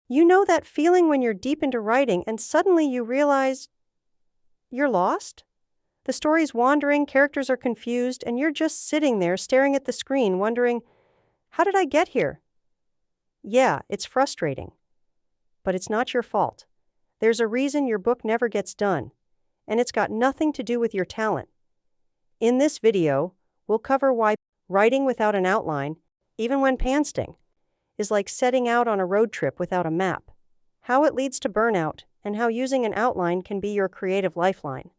You know that feeling when you're deep into writing and suddenly you realize you're lost? The story's wandering, characters are confused, and you're just sitting there staring at the screen wondering, how did I get here? Yeah, it's frustrating. But it's not your fault. There's a reason your book never gets done, and it's got nothing to do with your talent. In this video, we'll cover why writing without an outline, even when pantsing, is like setting out on a road trip without a map, how it leads to burnout, and how using an outline can be your creative lifeline.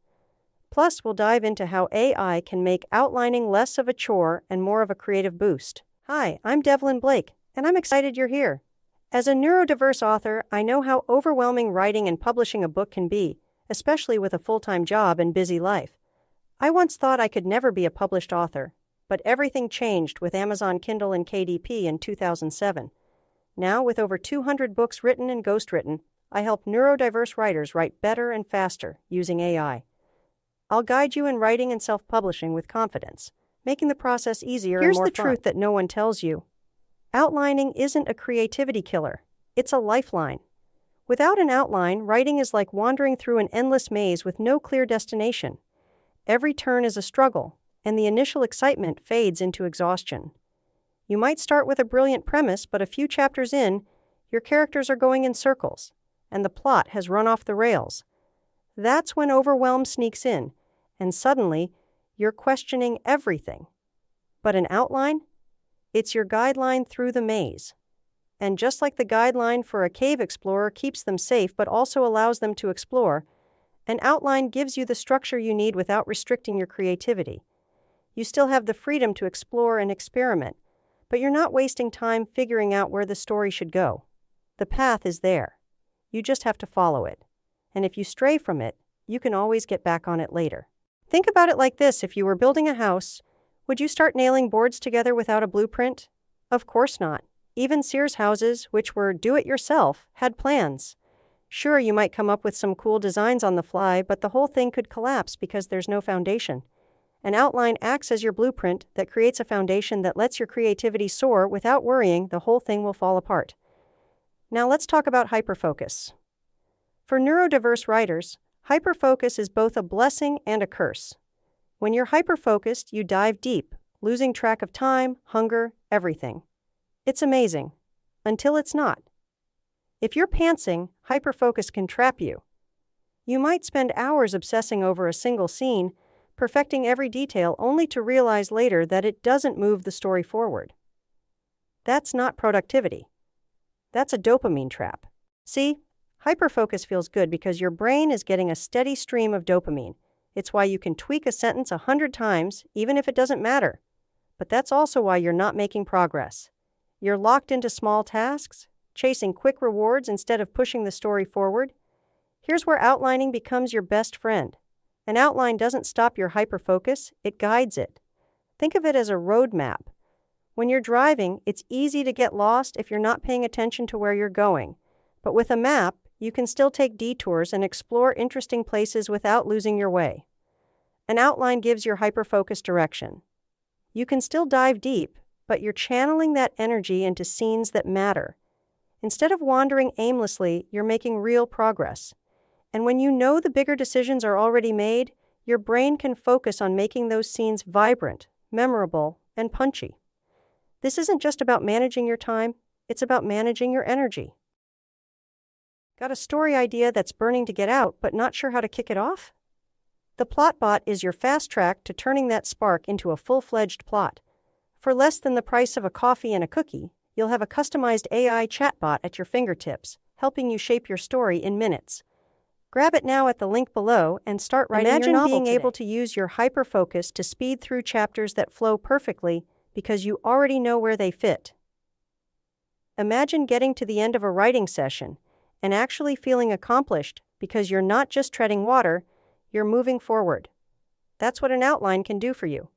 Plus, we'll dive into how AI can make outlining less of a chore and more of a creative boost. Hi, I'm Devlin Blake, and I'm excited you're here. As a neurodiverse author, I know how overwhelming writing and publishing a book can be, especially with a full-time job and busy life. I once thought I could never be a published author, but everything changed with Amazon Kindle and KDP in 2007. Now, with over 200 books written and ghostwritten, I help neurodiverse writers write better and faster using AI. I'll guide you in writing and self-publishing with confidence, making the process easier and more fun. Here's the truth that no one tells you. Outlining isn't a creativity killer. It's a lifeline. Without an outline, writing is like wandering through an endless maze with no clear destination. Every turn is a struggle, and the initial excitement fades into exhaustion. You might start with a brilliant premise, but a few chapters in, your characters are going in circles, and the plot has run off the rails. That's when overwhelm sneaks in, and suddenly, you're questioning everything. But an outline? It's your guideline through the maze. And just like the guideline for a cave explorer keeps them safe but also allows them to explore, an outline gives you the structure you need without restricting your creativity. You still have the freedom to explore and experiment, but you're not wasting time figuring out where the story should go. The path is there. You just have to follow it. And if you stray from it, you can always get back on it later. Think about it like this: if you were building a house, would you start nailing boards together without a blueprint? Of course not. Even Sears houses, which were do-it-yourself, had plans. Sure, you might come up with some cool designs on the fly, but the whole thing could collapse because there's no foundation. An outline acts as your blueprint that creates a foundation that lets your creativity soar without worrying the whole thing will fall apart. Now let's talk about hyperfocus. For neurodiverse writers, hyperfocus is both a blessing and a curse. When you're hyperfocused, you dive deep, losing track of time, hunger, everything. It's amazing, until it's not. If you're pantsing, hyperfocus can trap you. You might spend hours obsessing over a single scene, perfecting every detail only to realize later that it doesn't move the story forward. That's not productivity. That's a dopamine trap. See, hyperfocus feels good because your brain is getting a steady stream of dopamine. It's why you can tweak a sentence 100 times, even if it doesn't matter. But that's also why you're not making progress. You're locked into small tasks, chasing quick rewards instead of pushing the story forward. Here's where outlining becomes your best friend. An outline doesn't stop your hyperfocus, it guides it. Think of it as a roadmap. When you're driving, it's easy to get lost if you're not paying attention to where you're going. But with a map, you can still take detours and explore interesting places without losing your way. An outline gives your hyperfocus direction. You can still dive deep, but you're channeling that energy into scenes that matter. Instead of wandering aimlessly, you're making real progress. And when you know the bigger decisions are already made, your brain can focus on making those scenes vibrant, memorable, and punchy. This isn't just about managing your time, it's about managing your energy. Got a story idea that's burning to get out, but not sure how to kick it off? The Plotbot is your fast track to turning that spark into a full-fledged plot. For less than the price of a coffee and a cookie, you'll have a customized AI chatbot at your fingertips, helping you shape your story in minutes. Grab it now at the link below and start writing your novel today. Imagine being able to use your hyperfocus to speed through chapters that flow perfectly because you already know where they fit. Imagine getting to the end of a writing session and actually feeling accomplished because you're not just treading water, you're moving forward. That's what an outline can do for you.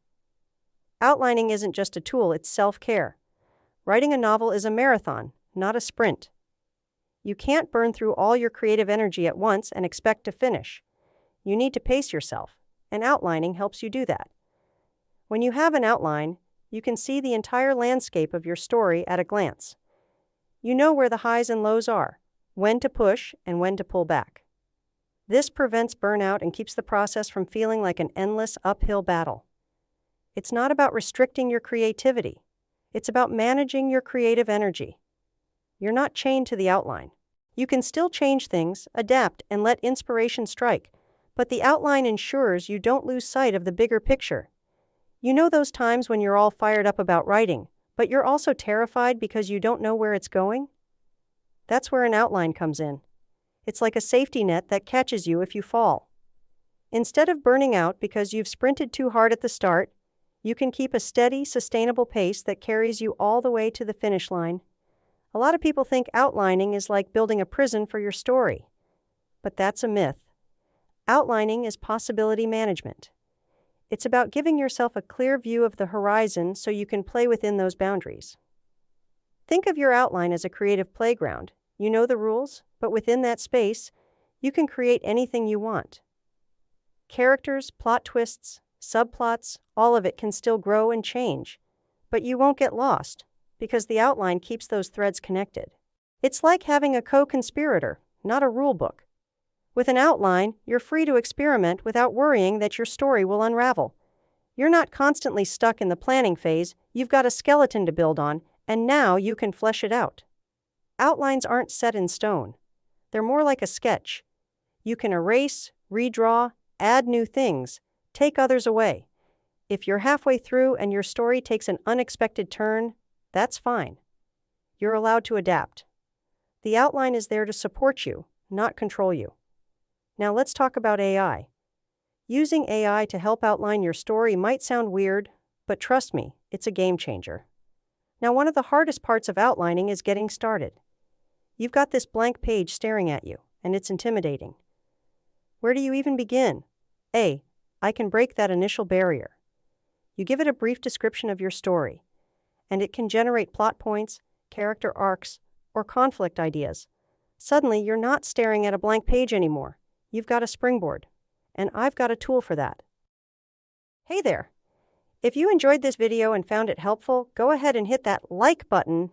Outlining isn't just a tool, it's self-care. Writing a novel is a marathon, not a sprint. You can't burn through all your creative energy at once and expect to finish. You need to pace yourself, and outlining helps you do that. When you have an outline, you can see the entire landscape of your story at a glance. You know where the highs and lows are, when to push and when to pull back. This prevents burnout and keeps the process from feeling like an endless uphill battle. It's not about restricting your creativity. It's about managing your creative energy. You're not chained to the outline. You can still change things, adapt, and let inspiration strike, but the outline ensures you don't lose sight of the bigger picture. You know those times when you're all fired up about writing, but you're also terrified because you don't know where it's going? That's where an outline comes in. It's like a safety net that catches you if you fall. Instead of burning out because you've sprinted too hard at the start, you can keep a steady, sustainable pace that carries you all the way to the finish line. A lot of people think outlining is like building a prison for your story. But that's a myth. Outlining is possibility management. It's about giving yourself a clear view of the horizon so you can play within those boundaries. Think of your outline as a creative playground. You know the rules, but within that space, you can create anything you want. Characters, plot twists, subplots, all of it can still grow and change, but you won't get lost because the outline keeps those threads connected. It's like having a co-conspirator, not a rule book. With an outline, you're free to experiment without worrying that your story will unravel. You're not constantly stuck in the planning phase, you've got a skeleton to build on, and now you can flesh it out. Outlines aren't set in stone. They're more like a sketch. You can erase, redraw, add new things, take others away. If you're halfway through and your story takes an unexpected turn, that's fine. You're allowed to adapt. The outline is there to support you, not control you. Now let's talk about AI. Using AI to help outline your story might sound weird, but trust me, it's a game changer. Now, one of the hardest parts of outlining is getting started. You've got this blank page staring at you, and it's intimidating. Where do you even begin? I can break that initial barrier. You give it a brief description of your story, and it can generate plot points, character arcs, or conflict ideas. Suddenly, you're not staring at a blank page anymore. You've got a springboard, and I've got a tool for that. Hey there! If you enjoyed this video and found it helpful, go ahead and hit that like button.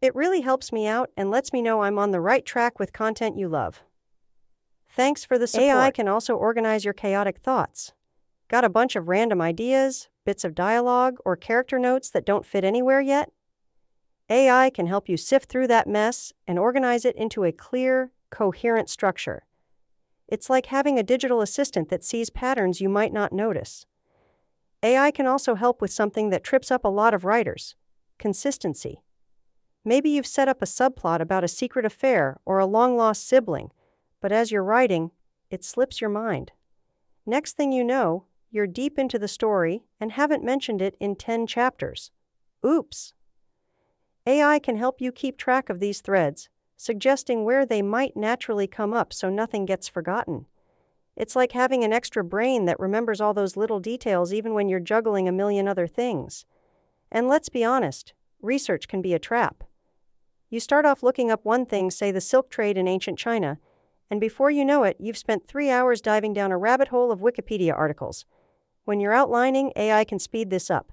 It really helps me out and lets me know I'm on the right track with content you love. Thanks for the support. AI can also organize your chaotic thoughts. Got a bunch of random ideas, bits of dialogue, or character notes that don't fit anywhere yet? AI can help you sift through that mess and organize it into a clear, coherent structure. It's like having a digital assistant that sees patterns you might not notice. AI can also help with something that trips up a lot of writers: consistency. Maybe you've set up a subplot about a secret affair or a long-lost sibling, but as you're writing, it slips your mind. Next thing you know, you're deep into the story and haven't mentioned it in 10 chapters. Oops! AI can help you keep track of these threads, suggesting where they might naturally come up so nothing gets forgotten. It's like having an extra brain that remembers all those little details even when you're juggling a million other things. And let's be honest, research can be a trap. You start off looking up one thing, say the silk trade in ancient China, and before you know it, you've spent 3 hours diving down a rabbit hole of Wikipedia articles. When you're outlining, AI can speed this up.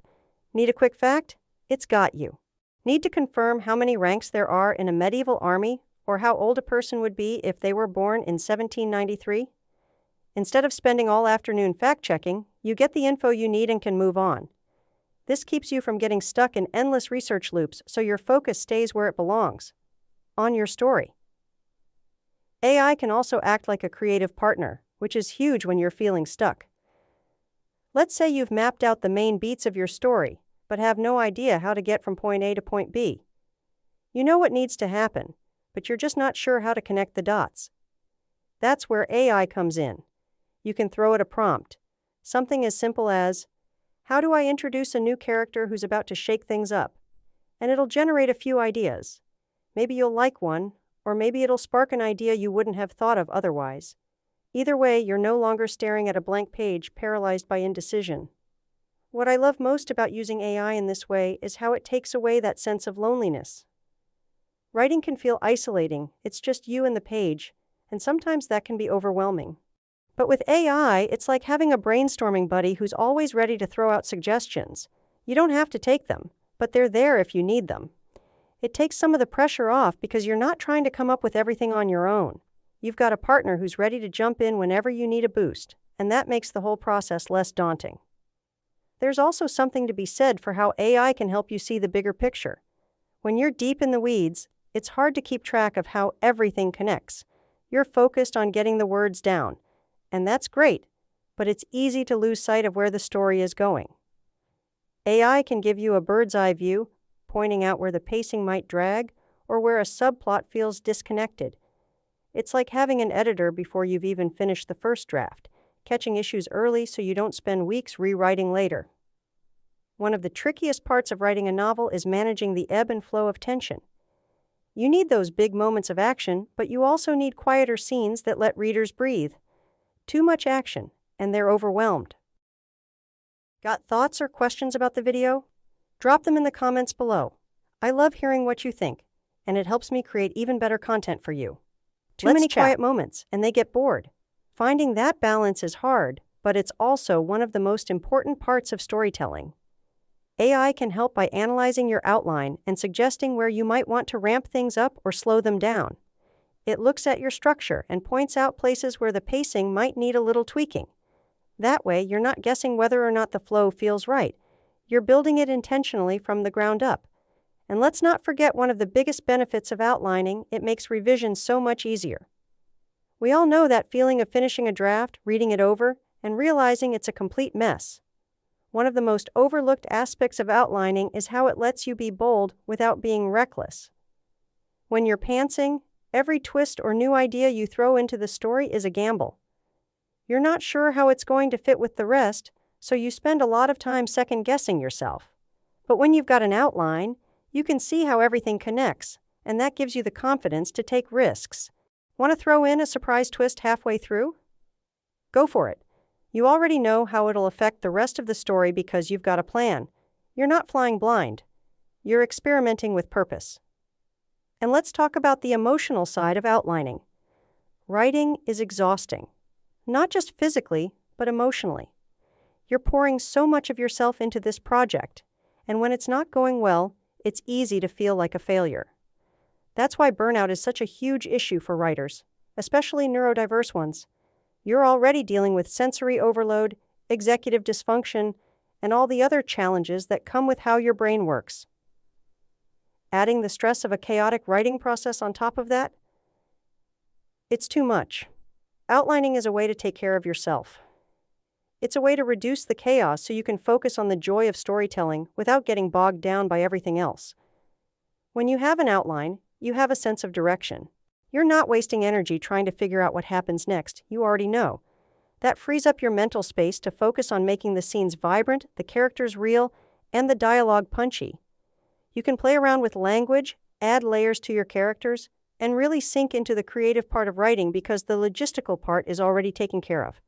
Need a quick fact? It's got you. Need to confirm how many ranks there are in a medieval army, or how old a person would be if they were born in 1793? Instead of spending all afternoon fact-checking, you get the info you need and can move on. This keeps you from getting stuck in endless research loops, so your focus stays where it belongs, on your story. AI can also act like a creative partner, which is huge when you're feeling stuck. Let's say you've mapped out the main beats of your story, but have no idea how to get from point A to point B. You know what needs to happen, but you're just not sure how to connect the dots. That's where AI comes in. You can throw it a prompt, something as simple as, "How do I introduce a new character who's about to shake things up?" And it'll generate a few ideas. Maybe you'll like one, or maybe it'll spark an idea you wouldn't have thought of otherwise. Either way, you're no longer staring at a blank page, paralyzed by indecision. What I love most about using AI in this way is how it takes away that sense of loneliness. Writing can feel isolating, it's just you and the page, and sometimes that can be overwhelming. But with AI, it's like having a brainstorming buddy who's always ready to throw out suggestions. You don't have to take them, but they're there if you need them. It takes some of the pressure off because you're not trying to come up with everything on your own. You've got a partner who's ready to jump in whenever you need a boost, and that makes the whole process less daunting. There's also something to be said for how AI can help you see the bigger picture. When you're deep in the weeds, it's hard to keep track of how everything connects. You're focused on getting the words down, and that's great, but it's easy to lose sight of where the story is going. AI can give you a bird's eye view, pointing out where the pacing might drag or where a subplot feels disconnected. It's like having an editor before you've even finished the first draft, catching issues early so you don't spend weeks rewriting later. One of the trickiest parts of writing a novel is managing the ebb and flow of tension. You need those big moments of action, but you also need quieter scenes that let readers breathe. Too much action, and they're overwhelmed. Got thoughts or questions about the video? Drop them in the comments below. I love hearing what you think, and it helps me create even better content for you. Too many quiet moments, and they get bored. Finding that balance is hard, but it's also one of the most important parts of storytelling. AI can help by analyzing your outline and suggesting where you might want to ramp things up or slow them down. It looks at your structure and points out places where the pacing might need a little tweaking. That way, you're not guessing whether or not the flow feels right. You're building it intentionally from the ground up. And let's not forget one of the biggest benefits of outlining: it makes revision so much easier. We all know that feeling of finishing a draft, reading it over, and realizing it's a complete mess. One of the most overlooked aspects of outlining is how it lets you be bold without being reckless. When you're pantsing, every twist or new idea you throw into the story is a gamble. You're not sure how it's going to fit with the rest, so you spend a lot of time second-guessing yourself. But when you've got an outline, you can see how everything connects, and that gives you the confidence to take risks. Want to throw in a surprise twist halfway through? Go for it. You already know how it'll affect the rest of the story because you've got a plan. You're not flying blind. You're experimenting with purpose. And let's talk about the emotional side of outlining. Writing is exhausting, not just physically, but emotionally. You're pouring so much of yourself into this project, and when it's not going well, it's easy to feel like a failure. That's why burnout is such a huge issue for writers, especially neurodiverse ones. You're already dealing with sensory overload, executive dysfunction, and all the other challenges that come with how your brain works. Adding the stress of a chaotic writing process on top of that? It's too much. Outlining is a way to take care of yourself. It's a way to reduce the chaos so you can focus on the joy of storytelling without getting bogged down by everything else. When you have an outline, you have a sense of direction. You're not wasting energy trying to figure out what happens next. You already know. That frees up your mental space to focus on making the scenes vibrant, the characters real, and the dialogue punchy. You can play around with language, add layers to your characters, and really sink into the creative part of writing because the logistical part is already taken care of.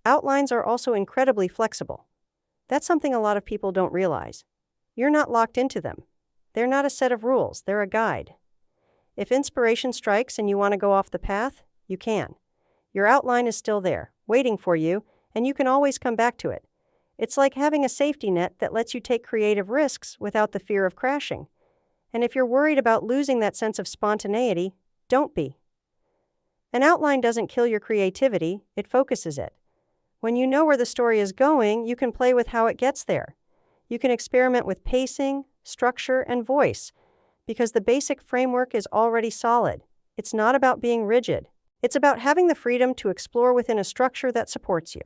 Outlines are also incredibly flexible. That's something a lot of people don't realize. You're not locked into them. They're not a set of rules, they're a guide. If inspiration strikes and you want to go off the path, you can. Your outline is still there, waiting for you, and you can always come back to it. It's like having a safety net that lets you take creative risks without the fear of crashing. And if you're worried about losing that sense of spontaneity, don't be. An outline doesn't kill your creativity, it focuses it. When you know where the story is going, you can play with how it gets there. You can experiment with pacing, structure, and voice, because the basic framework is already solid. It's not about being rigid. It's about having the freedom to explore within a structure that supports you.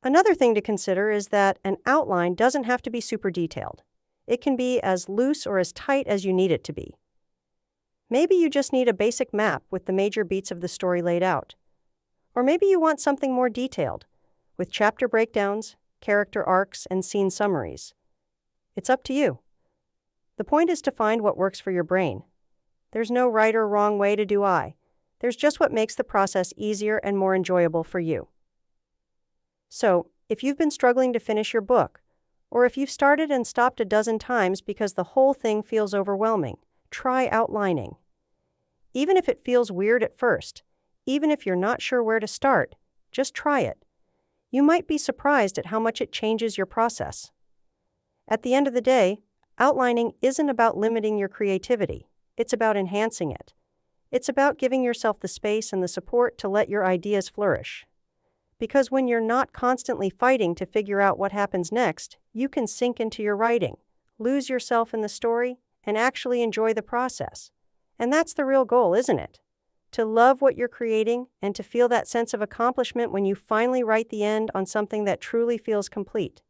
Another thing to consider is that an outline doesn't have to be super detailed. It can be as loose or as tight as you need it to be. Maybe you just need a basic map with the major beats of the story laid out. Or maybe you want something more detailed, with chapter breakdowns, character arcs, and scene summaries. It's up to you. The point is to find what works for your brain. There's no right or wrong way to do I. There's just what makes the process easier and more enjoyable for you. So, if you've been struggling to finish your book, or if you've started and stopped a dozen times because the whole thing feels overwhelming, try outlining. Even if it feels weird at first, even if you're not sure where to start, just try it. You might be surprised at how much it changes your process. At the end of the day, Outlining isn't about limiting your creativity, it's about enhancing it. It's about giving yourself the space and the support to let your ideas flourish. Because when you're not constantly fighting to figure out what happens next, you can sink into your writing, lose yourself in the story, and actually enjoy the process. And that's the real goal, isn't it? To love what you're creating and to feel that sense of accomplishment when you finally write the end on something that truly feels complete.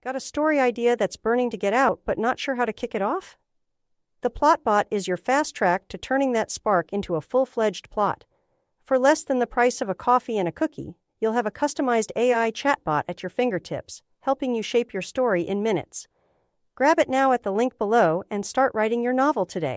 Got a story idea that's burning to get out but not sure how to kick it off? The Plotbot is your fast track to turning that spark into a full-fledged plot. For less than the price of a coffee and a cookie, you'll have a customized AI chatbot at your fingertips, helping you shape your story in minutes. Grab it now at the link below and start writing your novel today.